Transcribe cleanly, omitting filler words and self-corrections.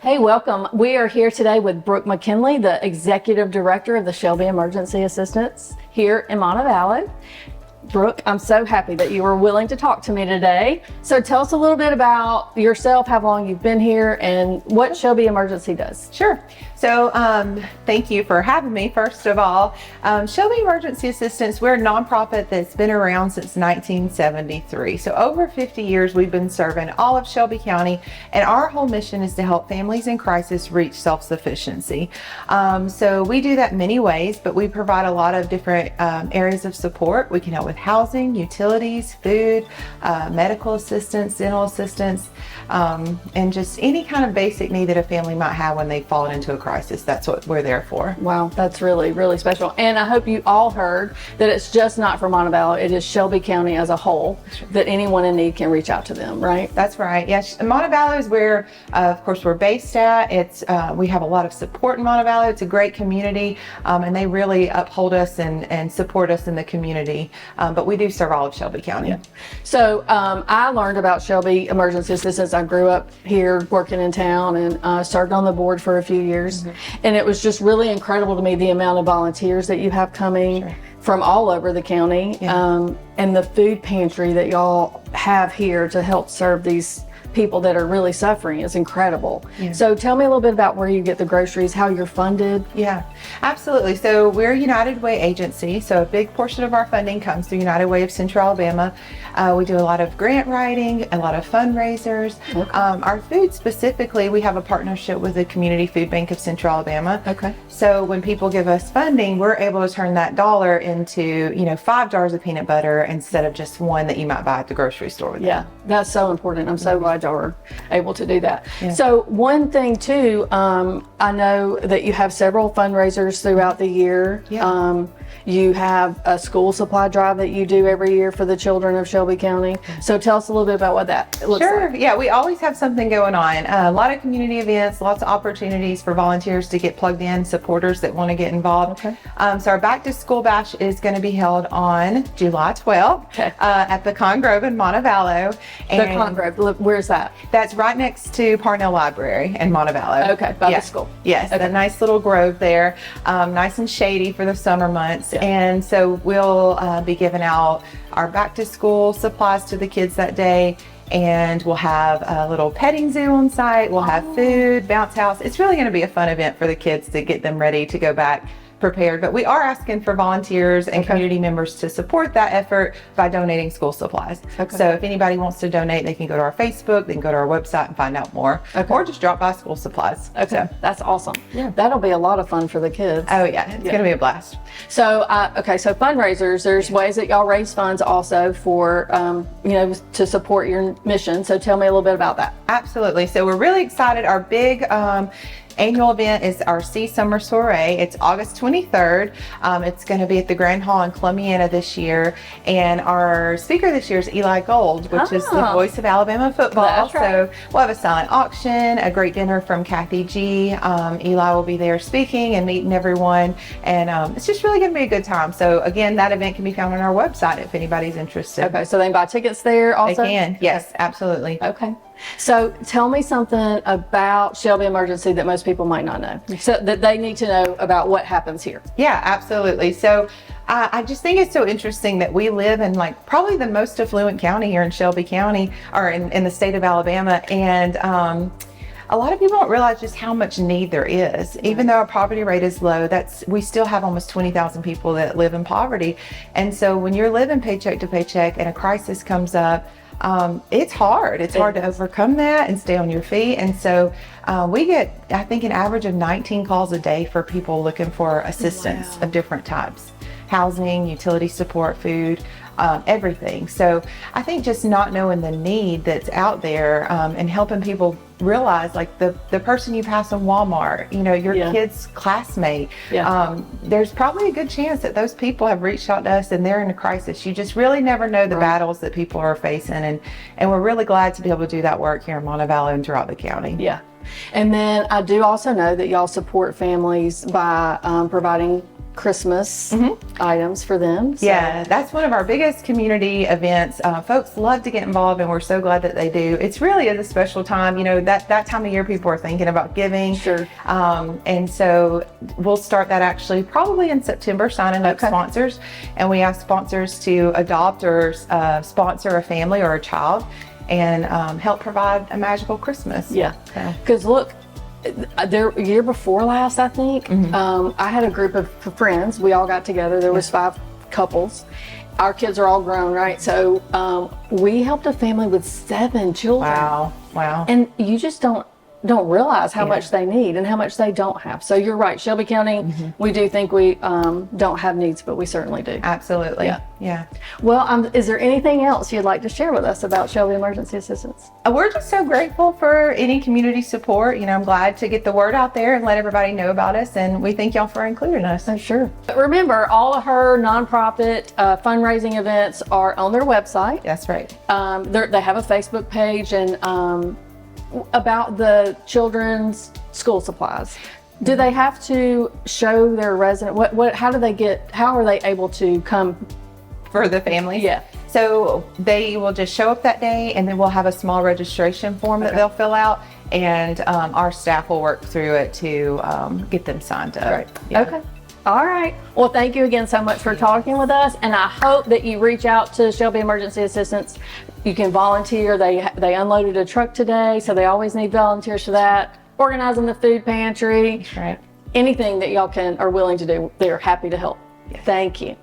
Hey, welcome. We are here today with Brooke McKinley, the Executive Director of the Shelby Emergency Assistance here in Montevallo. Brooke, I'm so happy that you were willing to talk to me today. So tell us a little bit about yourself, how long you've been here, and what Shelby Emergency does. Sure. So thank you for having me, first of all. Shelby Emergency Assistance, we're a nonprofit that's been around since 1973. So over 50 years we've been serving all of Shelby County, and our whole mission is to help families in crisis reach self-sufficiency. So we do that many ways, but we provide a lot of different areas of support. We can help with housing, utilities, food, medical assistance, dental assistance, and just any kind of basic need that a family might have when they've fallen into a crisis. That's what we're there for. Wow, that's really, really special. And I hope you all heard that it's just not for Montevallo, it is Shelby County as a whole, that anyone in need can reach out to them, right? That's right. Yes, Montevallo is where, of course, we're based at. It's we have a lot of support in Montevallo. It's a great community, and they really uphold us and support us in the community. But we do serve all of Shelby County. Yeah. So I learned about Shelby Emergency Assistance. I grew up here working in town and served on the board for a few years. And it was just really incredible to me the amount of volunteers that you have coming from all over the county, and the food pantry that y'all have here to help serve these people that are really suffering is incredible. So tell me a little bit about where you get the groceries, how you're funded. Yeah, absolutely. So we're a United Way agency. So a big portion of our funding comes through United Way of Central Alabama. We do a lot of grant writing, a lot of fundraisers. Our food specifically, we have a partnership with the Community Food Bank of Central Alabama. So when people give us funding, we're able to turn that dollar into, 5 jars of peanut butter instead of just one that you might buy at the grocery store with them. That's so important. I'm so glad y'all were able to do that. So one thing too, I know that you have several fundraisers throughout the year. You have a school supply drive that you do every year for the children of Shelby County. So tell us a little bit about what that looks like. Yeah, we always have something going on. A lot of community events, lots of opportunities for volunteers to get plugged in, supporters that want to get involved. So our back to school bash is going to be held on July 12th at the Con Grove in Montevallo. The Con Grove, where's that? That's right next to Parnell Library in Montevallo. By the school. Yes, a nice little grove there, nice and shady for the summer months. And so we'll be giving out our back to school supplies to the kids that day. And we'll have a little petting zoo on site. We'll have food, bounce house. It's really going to be a fun event for the kids to get them ready to go back prepared. But we are asking for volunteers and community members to support that effort by donating school supplies. So if anybody wants to donate, they can go to our Facebook, they can go to our website and find out more, or just drop by school supplies. So that's awesome. That'll be a lot of fun for the kids. Oh yeah, it's going to be a blast. So so fundraisers, there's ways that y'all raise funds also for to support your mission. So tell me a little bit about that. Absolutely. So we're really excited. Our big annual event is our Sea Summer Soiree. It's August 23rd. It's going to be at the Grand Hall in Columbiana this year. And our speaker this year is Eli Gold, which is the voice of Alabama football. So we'll have a silent auction, a great dinner from Kathy G. Eli will be there speaking and meeting everyone. And it's just really going to be a good time. So again, that event can be found on our website if anybody's interested. So they can buy tickets there also? They can, yes, absolutely. So tell me something about Shelby Emergency that most people might not know, so that they need to know about what happens here. Yeah, absolutely. So I just think it's so interesting that we live in probably the most affluent county here in Shelby County, or in the state of Alabama. And a lot of people don't realize just how much need there is. Even though our poverty rate is low, we still have almost 20,000 people that live in poverty. And so when you're living paycheck to paycheck and a crisis comes up, it's hard. It's hard to overcome that and stay on your feet. And so we get, I think, an average of 19 calls a day for people looking for assistance of different types. Housing, utility support, food, everything. So I think just not knowing the need that's out there and helping people realize, the person you pass in Walmart, your kid's classmate, there's probably a good chance that those people have reached out to us and they're in a crisis. You just really never know the battles that people are facing, and we're really glad to be able to do that work here in Montevallo and throughout the county. And then I do also know that y'all support families by providing Christmas items for them. So. Yeah, that's one of our biggest community events. Folks love to get involved, and we're so glad that they do. It's really is a special time. You know, that time of year people are thinking about giving. Sure. And so we'll start that actually probably in September, signing up sponsors. And we ask sponsors to adopt or sponsor a family or a child and help provide a magical Christmas. Yeah. Because look, year before last, I think, I had a group of friends. We all got together. There was 5 couples. Our kids are all grown, right? So we helped a family with 7 children. Wow. And you just don't realize how much they need and how much they don't have. So you're right, Shelby County, we do think we don't have needs, but we certainly do. Absolutely. Yeah. Well, is there anything else you'd like to share with us about Shelby Emergency Assistance? We're just so grateful for any community support. You know, I'm glad to get the word out there and let everybody know about us, and we thank y'all for including us. Oh, sure. But remember, all of her nonprofit fundraising events are on their website. That's right. They have a Facebook page and about the children's school supplies. Do they have to show their resident, how are they able to come? For the families? Yeah. So they will just show up that day, and then we'll have a small registration form that they'll fill out, and our staff will work through it to get them signed up. Right. Yeah. Okay. All right. Well, thank you again so much for talking with us, and I hope that you reach out to Shelby Emergency Assistance. You can volunteer. They unloaded a truck today, so they always need volunteers for that. Organizing the food pantry. Right. Anything that y'all are willing to do, they're happy to help. Yes. Thank you.